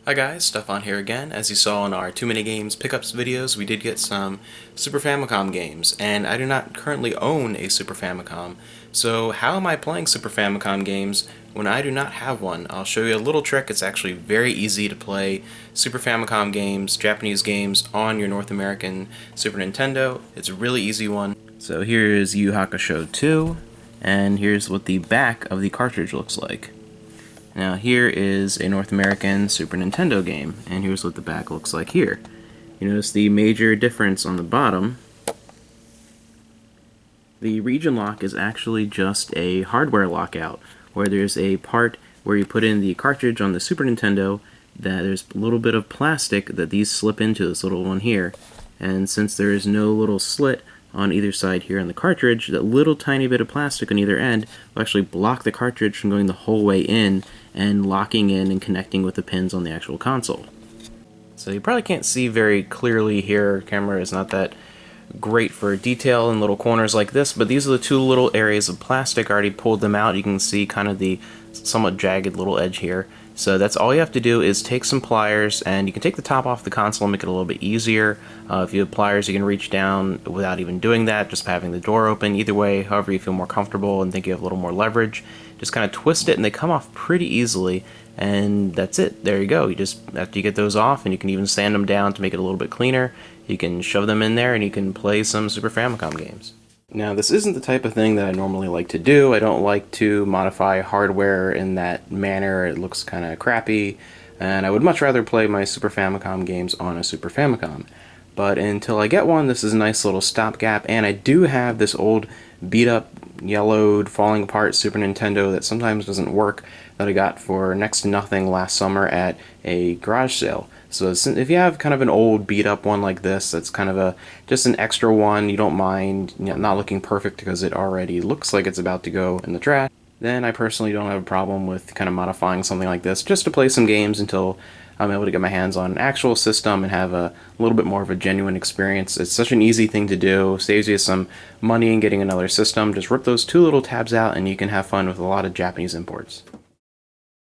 Hi guys, Stefan here again. As you saw in our 2-minute games pickups videos, we did get some Super Famicom games, and I do not currently own a Super Famicom. So how am I playing Super Famicom games when I do not have one? I'll show you a little trick. It's actually very easy to play Super Famicom games, Japanese games, on your North American Super Nintendo. It's a really easy one. So here is Yu Hakusho 2, and here's what the back of the cartridge looks like. Now here is a North American Super Nintendo game, and here's what the back looks like here. You notice the major difference on the bottom. The region lock is actually just a hardware lockout, where there's a part where you put in the cartridge on the Super Nintendo that there's a little bit of plastic that these slip into this little one here. And since there is no little slit on either side here on the cartridge, that little tiny bit of plastic on either end will actually block the cartridge from going the whole way in and locking in and connecting with the pins on the actual console. So you probably can't see very clearly here. Camera is not that great for detail in little corners like this, but these are the two little areas of plastic. I already pulled them out. You can see kind of the somewhat jagged little edge here. So that's all you have to do is take some pliers, and you can take the top off the console and make it a little bit easier. If you have pliers, you can reach down without even doing that, just having the door open. Either way, however you feel more comfortable and think you have a little more leverage, just kind of twist it and they come off pretty easily, and that's it. There you go. You just, after you get those off, and you can even sand them down to make it a little bit cleaner, you can shove them in there and you can play some Super Famicom games. Now, this isn't the type of thing that I normally like to do. I don't like to modify hardware in that manner. It looks kind of crappy, and I would much rather play my Super Famicom games on a Super Famicom. But until I get one, this is a nice little stopgap, and I do have this old beat-up, yellowed, falling apart Super Nintendo that sometimes doesn't work that I got for next to nothing last summer at a garage sale. So if you have kind of an old beat-up one like this, that's kind of just an extra one, you don't mind not looking perfect because it already looks like it's about to go in the trash, then I personally don't have a problem with kind of modifying something like this just to play some games until I'm able to get my hands on an actual system and have a little bit more of a genuine experience. It's such an easy thing to do, saves you some money in getting another system. Just rip those two little tabs out and you can have fun with a lot of Japanese imports.